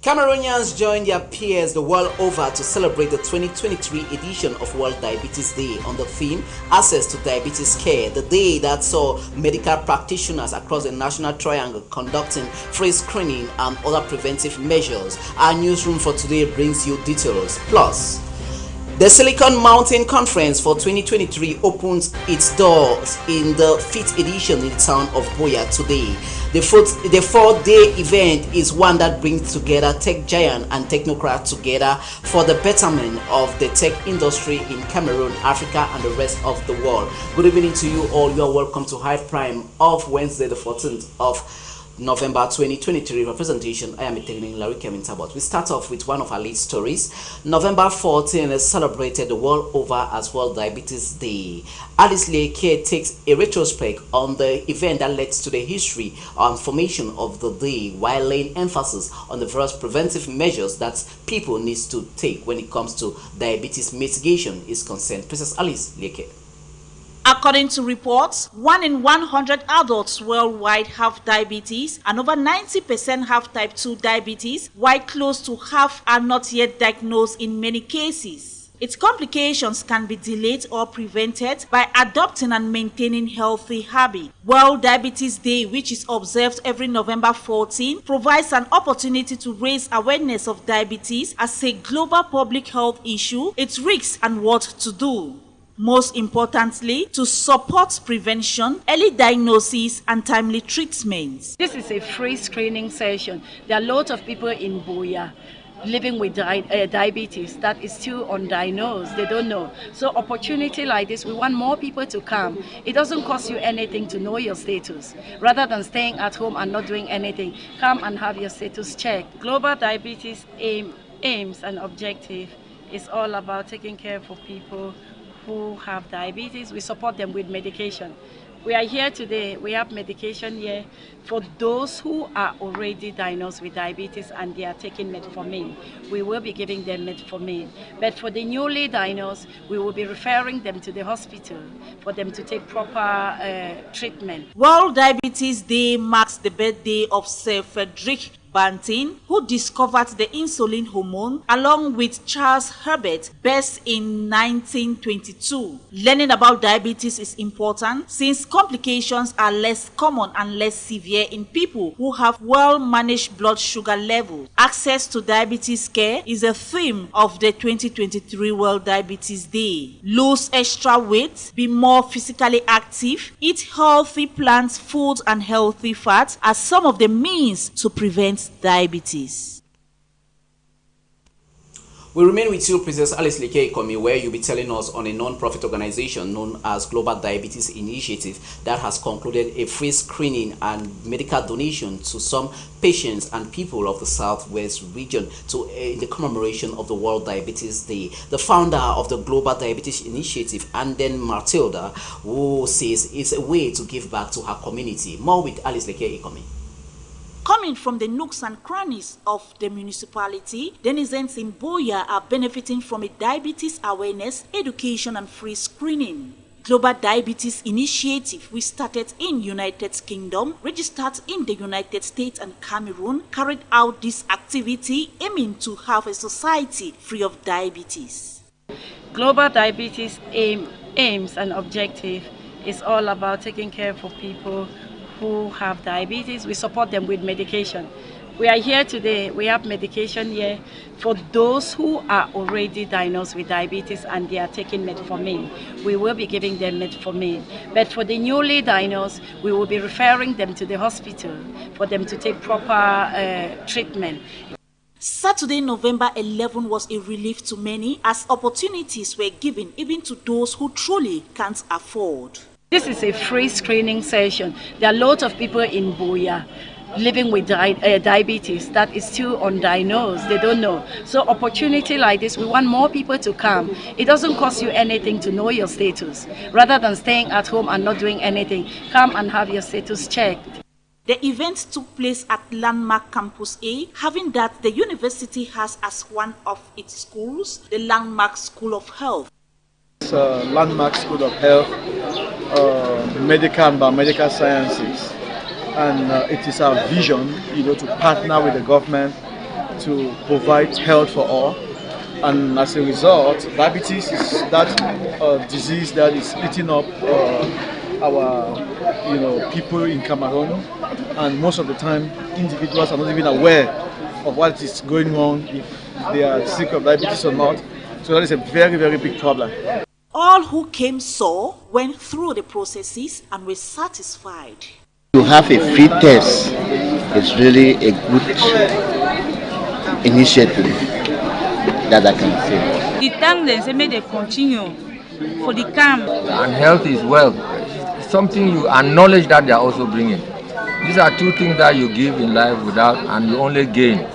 Cameroonians joined their peers the world over to celebrate the 2023 edition of World Diabetes Day on the theme Access to Diabetes Care, the day that saw medical practitioners across the National Triangle conducting free screening and other preventive measures. Our newsroom for today brings you details. Plus, the Silicon Mountain Conference for 2023 opens its doors in the 5th edition in the town of Buea today. The 4-day event is one that brings together tech giants and technocrats together for the betterment of the tech industry in Cameroon, Africa, and the rest of the world. Good evening to you all. You are welcome to High Prime of Wednesday, the 14th of November 2023 representation. I am attending Larry Kevin Tabot. We start off with one of our lead stories. November 14 is celebrated the world over as World Diabetes Day. Alice Leke takes a retrospect on the event that led to the history and formation of the day, while laying emphasis on the various preventive measures that people need to take when it comes to diabetes mitigation is concerned. Princess Alice Leke. According to reports, 1 in 100 adults worldwide have diabetes, and over 90% have type 2 diabetes, while close to half are not yet diagnosed in many cases. Its complications can be delayed or prevented by adopting and maintaining healthy habits. World Diabetes Day, which is observed every November 14, provides an opportunity to raise awareness of diabetes as a global public health issue, its risks, and what to do. Most importantly, to support prevention, early diagnosis, and timely treatment. This is a free screening session. There are lots of people in Buea living with diabetes that is still undiagnosed. They don't know. So opportunity like this, we want more people to come. It doesn't cost you anything to know your status. Rather than staying at home and not doing anything, come and have your status checked. Global Diabetes aims and objective is all about taking care of people who have diabetes. We support them with medication. We are here today, we have medication here for those who are already diagnosed with diabetes and they are taking metformin. We will be giving them metformin. But for the newly diagnosed, we will be referring them to the hospital for them to take proper treatment. World Diabetes Day marks the birthday of Sir Frederick Banting, who discovered the insulin hormone along with Charles Herbert Best in 1922. Learning about diabetes is important since complications are less common and less severe in people who have well-managed blood sugar levels. Access to diabetes care is a theme of the 2023 World Diabetes Day. Lose extra weight, be more physically active, eat healthy plants, foods, and healthy fats are some of the means to prevent diabetes. We remain with you, Princess Alice Leke Ikomi, where you'll be telling us on a non-profit organization known as Global Diabetes Initiative that has concluded a free screening and medical donation to some patients and people of the Southwest region in the commemoration of the World Diabetes Day. The founder of the Global Diabetes Initiative, Anden Matilda, who says it's a way to give back to her community. More with Alice Leke Ikomi. Coming from the nooks and crannies of the municipality, denizens in Buea are benefiting from a diabetes awareness, education, and free screening. Global Diabetes Initiative, which started in United Kingdom, registered in the United States and Cameroon, carried out this activity aiming to have a society free of diabetes. Global Diabetes aims and objective is all about taking care of people who have diabetes. We support them with medication. We are here today, we have medication here for those who are already diagnosed with diabetes and they are taking metformin. We will be giving them metformin. But for the newly diagnosed, we will be referring them to the hospital for them to take proper treatment. Saturday, November 11 was a relief to many as opportunities were given even to those who truly can't afford. This is a free screening session. There are lots of people in Buea living with diabetes that is still undiagnosed. They don't know. So opportunity like this, we want more people to come. It doesn't cost you anything to know your status. Rather than staying at home and not doing anything, come and have your status checked. The event took place at Landmark Campus A, having that the university has as one of its schools, the Landmark School of Health. It's a Landmark School of Health, Medical and Biomedical Sciences, and it is our vision, to partner with the government to provide health for all. And as a result, diabetes is that disease that is eating up our people in Cameroon, and most of the time individuals are not even aware of what is going on, if they are sick of diabetes or not. So that is a very, very big problem. All who came saw, went through the processes and were satisfied. To have a free test is really a good initiative that I can say. The thank them, say may they continue for the camp. And health is wealth. It's something you acknowledge that they are also bringing. These are two things that you give in life without, and you only gain.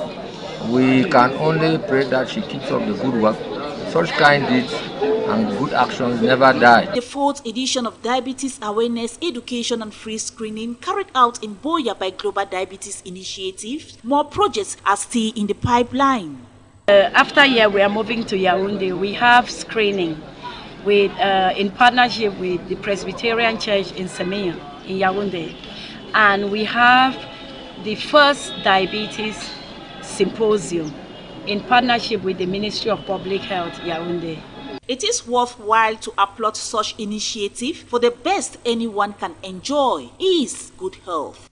We can only pray that she keeps up the good work. Such kind deeds and good actions never die. The 4th edition of Diabetes Awareness, Education and Free Screening carried out in Buea by Global Diabetes Initiative. More projects are still in the pipeline. After a year, we are moving to Yaoundé. We have screening with, in partnership with the Presbyterian Church in Semilla, in Yaoundé. And we have the first diabetes symposium in partnership with the Ministry of Public Health, Yaoundé. It is worthwhile to applaud such initiative, for the best anyone can enjoy is good health.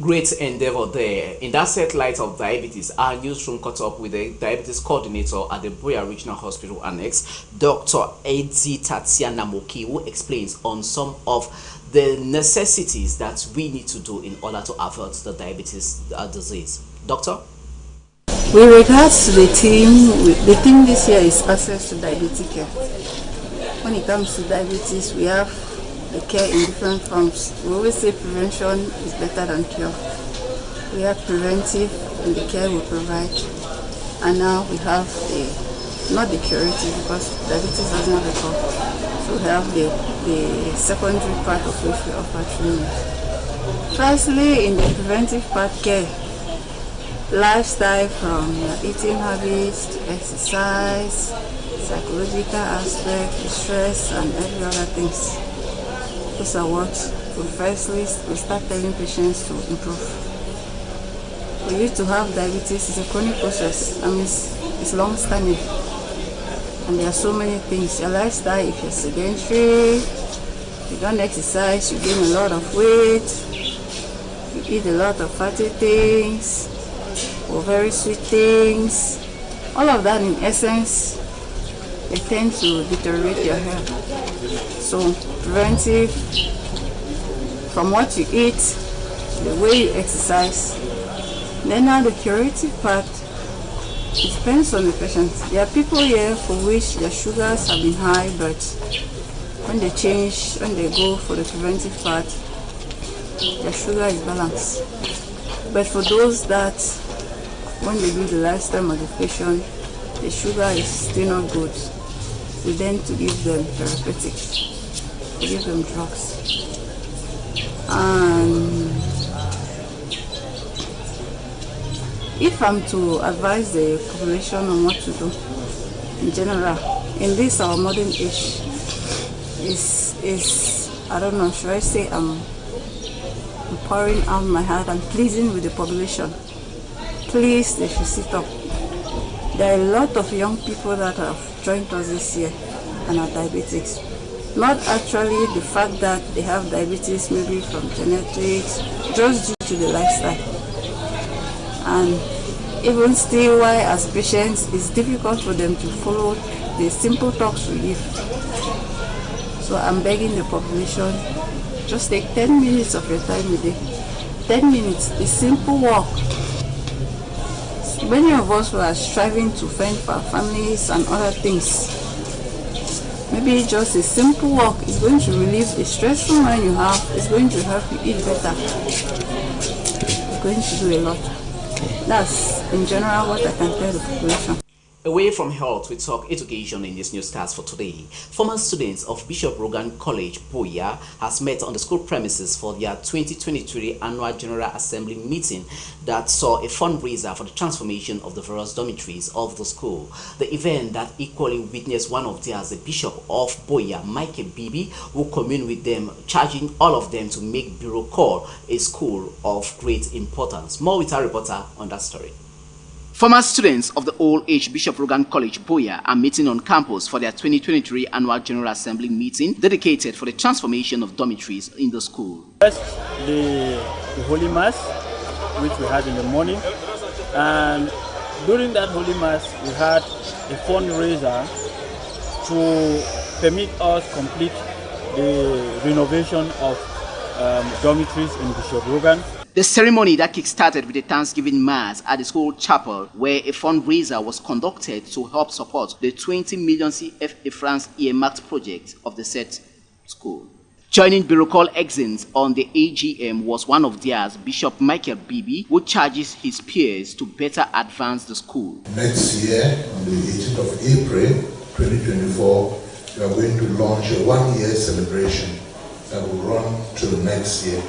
Great endeavor there. In that set light of diabetes, our newsroom caught up with the diabetes coordinator at the Buea Regional Hospital Annex, Dr. Eddie Tatiana Moki, who explains on some of the necessities that we need to do in order to avert the diabetes disease. Doctor? With regards to the theme this year is access to diabetic care. When it comes to diabetes, we have the care in different forms. We always say prevention is better than cure. We have preventive in the care we provide, and now we have not the curative, because diabetes doesn't have a cure. So we have the secondary part of which we offer treatment. Firstly, in the preventive part care, lifestyle, from eating habits to exercise, psychological aspect, stress, and every other things. Those are what firstly we start telling patients to improve. For you to have diabetes is a chronic process. I mean, it's long-standing, and there are so many things. Your lifestyle, if you're sedentary, you don't exercise, you gain a lot of weight, you eat a lot of fatty things or very sweet things. All of that, in essence, they tend to deteriorate your health. So preventive, from what you eat, the way you exercise. Then now the curative part, it depends on the patient. There are people here for which their sugars have been high, but when they go for the preventive part, their sugar is balanced. But for those that, when they do the lifestyle modification, the sugar is still not good, we then to give them therapeutics. We give them drugs. And if I'm to advise the population on what to do in general, in this our modern age, is I don't know, should I say I'm pouring out my heart and pleasing with the population. Please, they should sit up. There are a lot of young people that have joined us this year and are diabetics. Not actually the fact that they have diabetes, maybe from genetics, just due to the lifestyle. And even still, why as patients, it's difficult for them to follow the simple talks we give. So I'm begging the population, just take 10 minutes of your time a day. 10 minutes, a simple walk. Many of us who are striving to fend for our families and other things, maybe just a simple walk is going to relieve the stressful mind you have. It's going to help you eat better. It's going to do a lot. That's in general what I can tell the population. Away from health, we talk education in this newscast for today. Former students of Bishop Rogan College, Buea, has met on the school premises for their 2023 Annual General Assembly meeting that saw a fundraiser for the transformation of the various dormitories of the school. The event that equally witnessed one of theirs, the Bishop of Buea, Michael Bibi, who communed with them, charging all of them to make Bureau Corps a school of great importance. More with our reporter on that story. Former students of the Old Age Bishop Rogan College, Buea, are meeting on campus for their 2023 Annual General Assembly meeting dedicated for the transformation of dormitories in the school. First, the Holy Mass, which we had in the morning, and during that Holy Mass, we had a fundraiser to permit us complete the renovation of dormitories in Bishop Rogan. The ceremony that kick-started with a Thanksgiving Mass at the school chapel, where a fundraiser was conducted to help support the 20 million CFA francs earmarked project of the said school. Joining Bureau Corps exons on the AGM was one of theirs, Bishop Michael Bibi, who charges his peers to better advance the school. Next year, on the 18th of April 2024, we are going to launch a one-year celebration that will run till next year.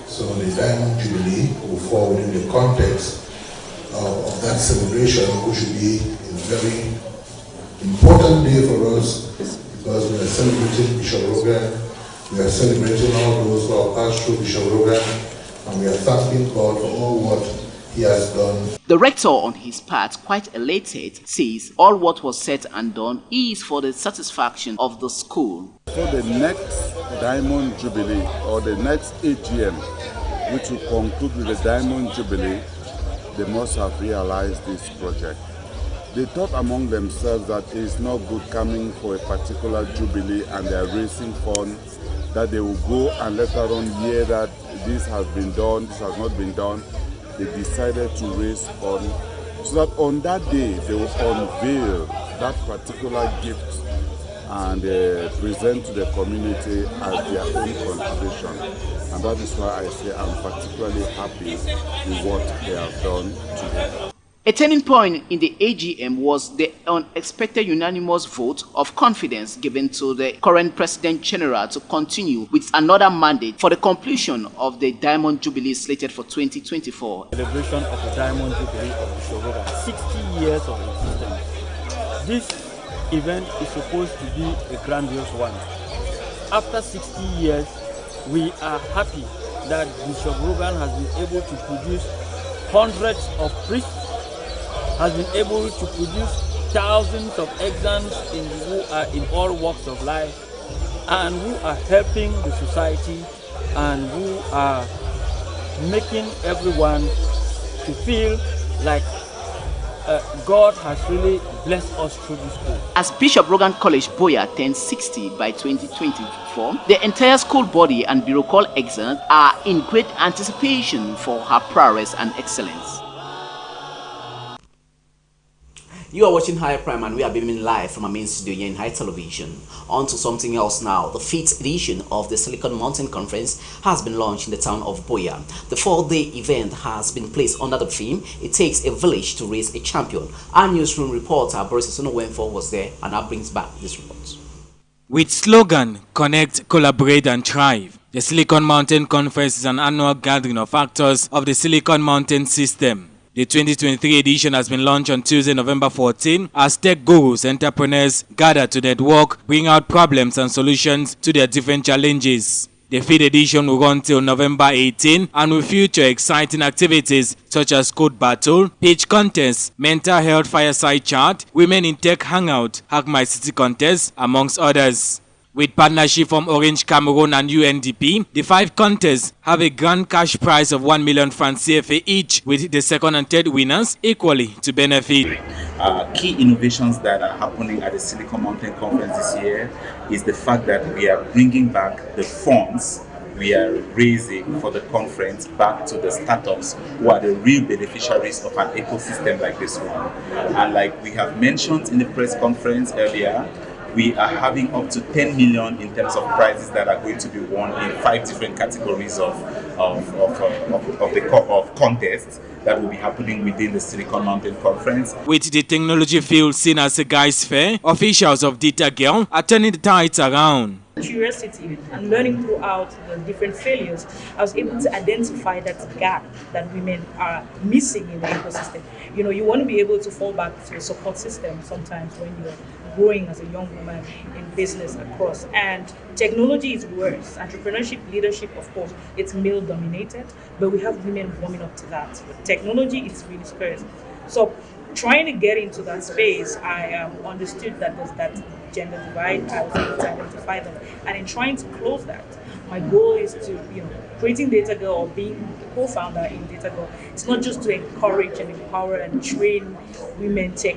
So the Diamond Jubilee will fall within the context of that celebration, which should be a very important day for us because we are celebrating Bishop Rogan, we are celebrating all those who have passed through Bishop Rogan, and we are thanking God for all what he has done. The rector, on his part, quite elated, says all what was said and done is for the satisfaction of the school. So the next Diamond Jubilee, or the next AGM, which will conclude with the Diamond Jubilee, they must have realized this project. They thought among themselves that it is not good coming for a particular Jubilee and they are raising funds, that they will go and later on hear that this has been done, this has not been done. They decided to raise funds so that on that day they will unveil that particular gift and present to the community as their own contribution. And that is why I say I'm particularly happy with what they have done today. A turning point in the AGM was the unexpected unanimous vote of confidence given to the current President General to continue with another mandate for the completion of the Diamond Jubilee slated for 2024. Celebration of the Diamond Jubilee of Bishop Rogan, 60 years of existence. This event is supposed to be a grandiose one. After 60 years, we are happy that Bishop Rogan has been able to produce hundreds of priests, has been able to produce thousands of exons who are in all walks of life and who are helping the society and who are making everyone to feel like God has really blessed us through this school. As Bishop Rogan College, Buea turns 60 by 2024, the entire school body and Bureau Corps exons are in great anticipation for her prowess and excellence. You are watching High Prime and we are beaming live from our main studio here in High Television. On to something else now. The 5th edition of the Silicon Mountain Conference has been launched in the town of Buea. The 4-day event has been placed under the theme, It Takes a Village to Raise a Champion. Our newsroom reporter, Boris Wenfo, was there and now brings back this report. With slogan, Connect, Collaborate and Thrive, the Silicon Mountain Conference is an annual gathering of actors of the Silicon Mountain system. The 2023 edition has been launched on Tuesday, November 14, as tech gurus, entrepreneurs gather to network, bring out problems and solutions to their different challenges. The 5th edition will run till November 18 and will feature exciting activities such as code battle, pitch contest, mental health fireside chat, women in tech hangout, Hack My City contest, amongst others. With partnership from Orange Cameroon and UNDP, the 5 contests have a grand cash prize of 1 million francs CFA each, with the second and third winners equally to benefit. Key innovations that are happening at the Silicon Mountain Conference this year is the fact that we are bringing back the funds we are raising for the conference back to the startups who are the real beneficiaries of an ecosystem like this one. And like we have mentioned in the press conference earlier, we are having up to 10 million in terms of prizes that are going to be won in 5 different categories of contests. that will be happening within the Silicon Mountain Conference. With the technology field seen as a guy's fair, officials of Data Girl are turning the tides around. Curiosity and learning throughout the different failures, I was able to identify that gap that women are missing in the ecosystem. You know, you want to be able to fall back to a support system sometimes when you're growing as a young woman in business across. And technology is worse. Entrepreneurship, leadership, of course, it's male dominated, but we have women warming up to that. But technology is really scarce. So trying to get into that space, I understood that there's that gender divide. I was able to identify that, and in trying to close that, my goal is to, creating Data Girl or being a co-founder in Data Girl. It's not just to encourage and empower and train women tech,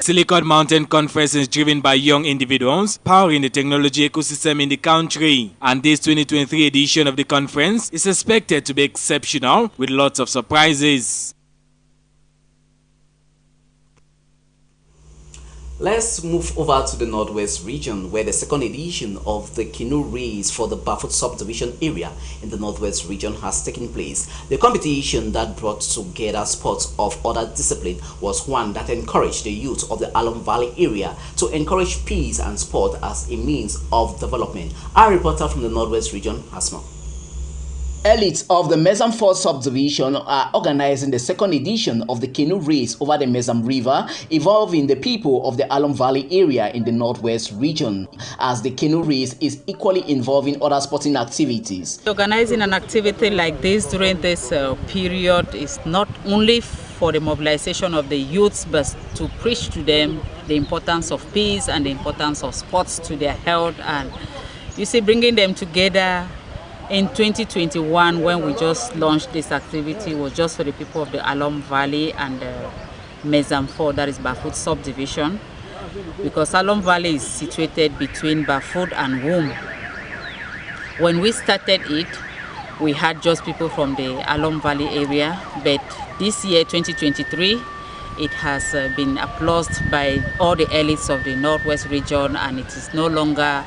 Silicon Mountain Conference is driven by young individuals powering the technology ecosystem in the country, and this 2023 edition of the conference is expected to be exceptional with lots of surprises. Let's move over to the Northwest region, where the second edition of the Canoe Race for the Bafut subdivision area in the Northwest region has taken place. The competition that brought together sports of other disciplines was one that encouraged the youth of the Alum Valley area to encourage peace and sport as a means of development. Our reporter from the Northwest region has more. Elites of the Mezam 4 subdivision are organizing the second edition of the Canoe Race over the Mezam River, involving the people of the Alum Valley area in the Northwest region, as the Canoe Race is equally involving other sporting activities. Organizing an activity like this during this period is not only for the mobilization of the youths, but to preach to them the importance of peace and the importance of sports to their health, and you see, bringing them together. In 2021, when we just launched this activity, was just for the people of the Alum Valley and Mezam 4, that is Bafut subdivision, because Alum Valley is situated between Bafut and Womb. When we started it, we had just people from the Alum Valley area, but this year, 2023, it has been applauded by all the elites of the Northwest region, and it is no longer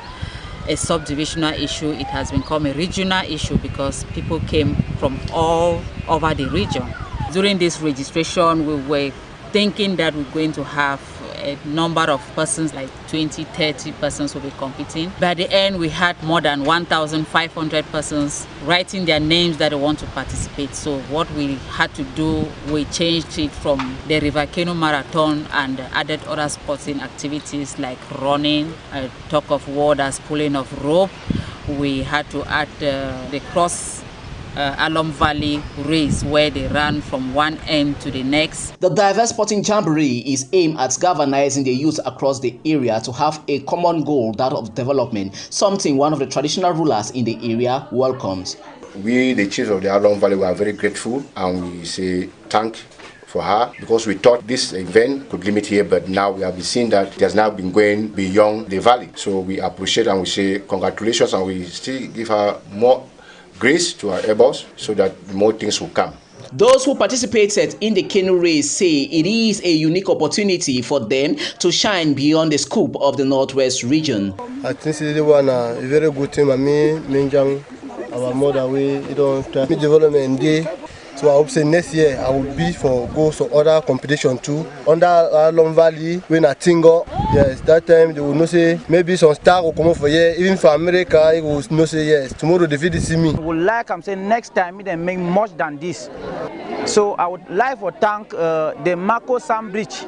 a subdivisional issue. It has become a regional issue because people came from all over the region. During this registration, we were thinking that we're going to have a number of persons, like 20, 30 persons will be competing. By the end, we had more than 1,500 persons writing their names that they want to participate. So what we had to do, we changed it from the River Canoe Marathon and added other sporting activities like running, talk of waters, pulling of rope. We had to add the cross Alum Valley race, where they ran from one end to the next. The diverse sporting jamboree is aimed at galvanizing the youth across the area to have a common goal, that of development, something one of the traditional rulers in the area welcomes. We, the chiefs of the Alum Valley, were very grateful, and we say thank for her, because we thought this event could limit here, but now we have seen that it has now been going beyond the valley. So we appreciate and we say congratulations, and we still give her more grace to our elbows so that more things will come. Those who participated in the Canoe Race say it is a unique opportunity for them to shine beyond the scope of the Northwest region. I think it's a very good team. I mean, our mother, we don't development day. So I hope say next year I will be for go to other competition too. Under Alum Valley, when I Tingo, yes, that time they will not say maybe some star will come up for here. Even for America, it will not say yes. Tomorrow they will see me. I would like, I'm saying next time they make much than this. So I would like to thank the Marco Sam Bridge,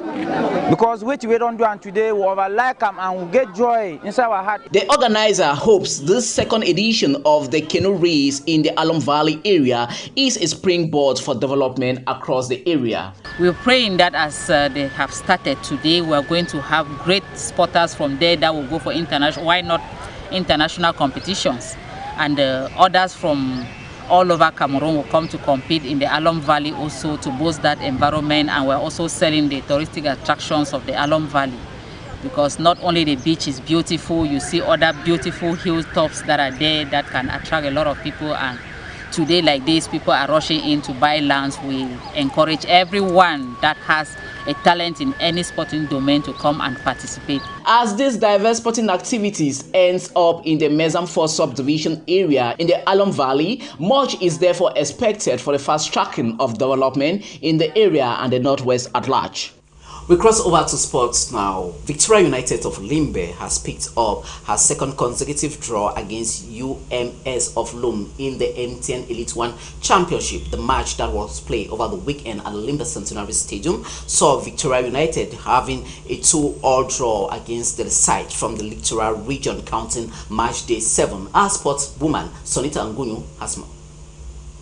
because what we don't do and today we will like them and we get joy inside our heart. The organizer hopes this second edition of the Canoe Race in the Alum Valley area is a springboard for development across the area. We're praying that as they have started today, we are going to have great spotters from there that will go for international, why not international competitions, and others from all over Cameroon will come to compete in the Alum Valley also to boost that environment. And we're also selling the touristic attractions of the Alum Valley, because not only the beach is beautiful, you see other beautiful hilltops that are there that can attract a lot of people and today like this, people are rushing in to buy lands. We encourage everyone that has a talent in any sporting domain to come and participate. As these diverse sporting activities ends up in the Mezam 4 subdivision area in the Alum Valley, much is therefore expected for the fast tracking of development in the area and the Northwest at large. We cross over to sports now. Victoria United of Limbe has picked up her second consecutive draw against UMS of Lom in the MTN Elite 1 Championship. The match that was played over the weekend at Limbe Centenary Stadium saw Victoria United having a 2-all draw against the side from the Littoral region, counting match day 7. Our sports woman Sonita Ngunyu has more.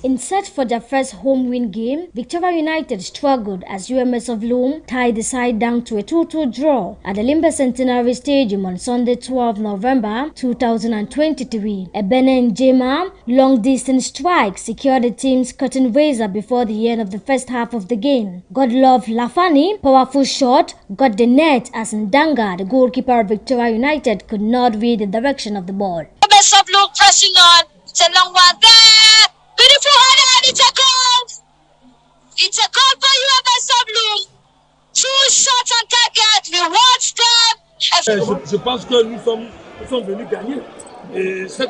In search for their first home win game, Victoria United struggled as UMS of Lom tied the side down to a 2-2 draw at the Limbe Centenary Stadium on Sunday 12 November 2023. Ebene Njema long-distance strike secured the team's curtain raiser before the end of the first half of the game. Godlove Lafani powerful shot got the net as Ndanga, the goalkeeper of Victoria United, could not read the direction of the ball. UMS of Lom pressing on. It's a long one there. Beautiful header, and it's a goal! It's a goal for UMS of Lom. 2 shots on target, we one step. Je pense que nous sommes venus gagner. Et ce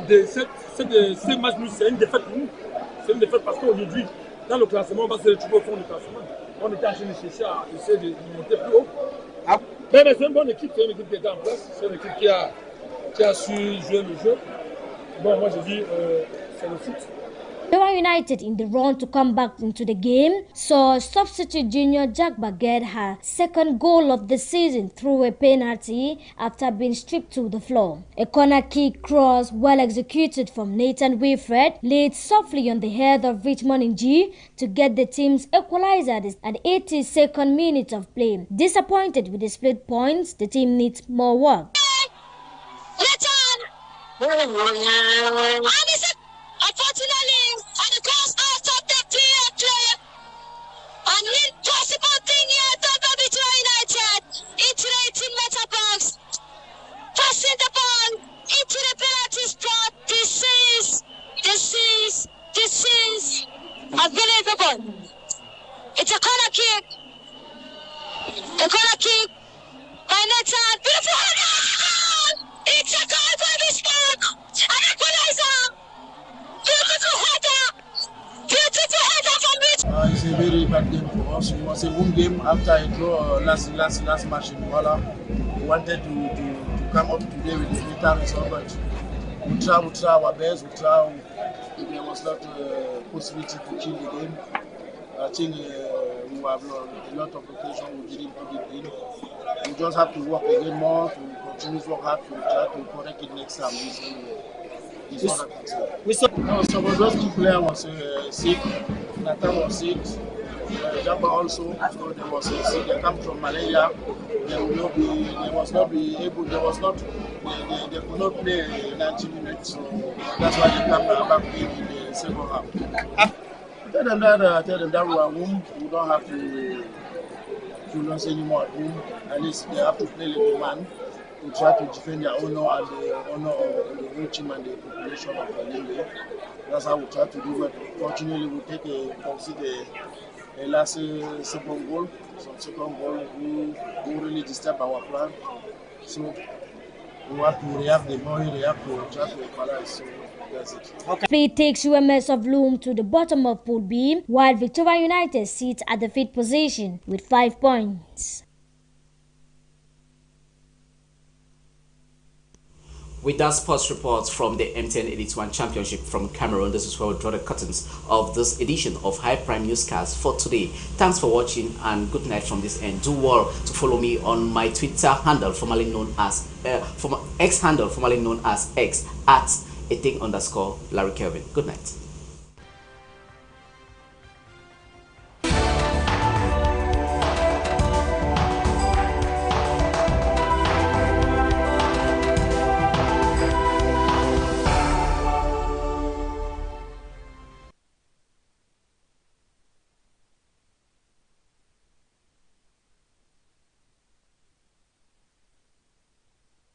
match, c'est une défaite pour nous. C'est une défaite parce qu'aujourd'hui, dans le classement, on va se retrouver au fond du classement. On était en train de chercher à essayer de monter plus haut. Mais c'est une bonne équipe, c'est une équipe qui est en place. C'est une équipe qui a su jouer le jeu. Bon, moi je dis, c'est le foot. Victoria United, in the run to come back into the game, saw substitute junior Jack get her second goal of the season through a penalty after being stripped to the floor. A corner kick cross, well executed from Nathan Wilfred, laid softly on the head of Richmond Ng to get the team's equalizer at 82nd minute of play. Disappointed with the split points, the team needs more work. Unfortunately, on the cross out of the clear. An impossible thing here done by Victoria United. Into the 18-meter box. Passing the ball into the penalty spot. This is unbelievable. It's a corner kick. A corner kick by Nathan. Beautiful header! It's a goal for Richmond. An equalizer. It's a very bad game for us. It was a home game after a draw last match in Douala. We wanted to come up today with a better result, but we try our best. There was not a possibility to kill the game. I think we have a lot of occasions we didn't put it in. We just have to work again more, to continue to work hard to try to correct it next time. Some of those key players was sick. Nathan was sick. Jabba also. So there was sick. They come from malaria. They could not play 90 minutes. So that's why they come back in the second half. Tell them that we are home. We don't have to lose anymore at home. At least they have to play like a man. To try to defend their honor and the honor of the whole team and the population of Limbe. That's how we try to do it. Fortunately, we concede a last second goal. Some second goal who really disturb our plan. So we have to react the more we react to try to equalize. So that's it. Play takes UMS of Lom to the bottom of Pool B, while Victoria United sits at the 5th position with 5 points. With that sports report from the MTN Elite 1 Championship from Cameroon, this is where we draw the curtains of this edition of High Prime Newscast for today. Thanks for watching and good night from this end. Do well to follow me on my Twitter handle, formerly known as X handle, formerly known as X, at @Larry Kelvin. Good night.